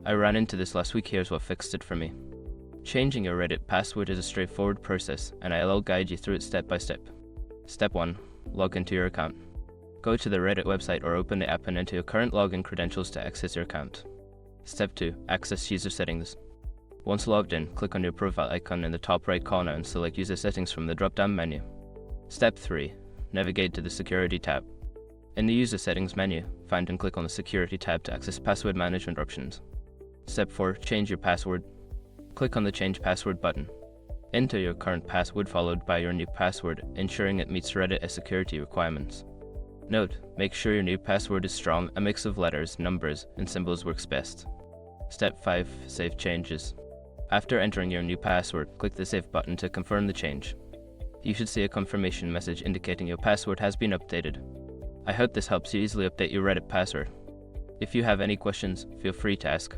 I ran into this last week. Here's what fixed it for me. Changing your Reddit password is a straightforward process, and I'll guide you through it step by step. Step 1. Log into your account. Go to the Reddit website or open the app and enter your current login credentials to access your account. Step 2. Access user settings. Once logged in, click on your profile icon in the top right corner and select User Settings from the drop-down menu. Step 3. Navigate to the Security tab. In the User Settings menu, find and click on the Security tab to access password management options. Step 4. Change your password. Click on the Change Password button. Enter your current password followed by your new password, ensuring it meets Reddit security requirements. Note: make sure your new password is strong. A mix of letters, numbers, and symbols works best. Step 5. Save changes. After entering your new password, click the Save button to confirm the change. You should see a confirmation message indicating your password has been updated. I hope this helps you easily update your Reddit password. If you have any questions, feel free to ask.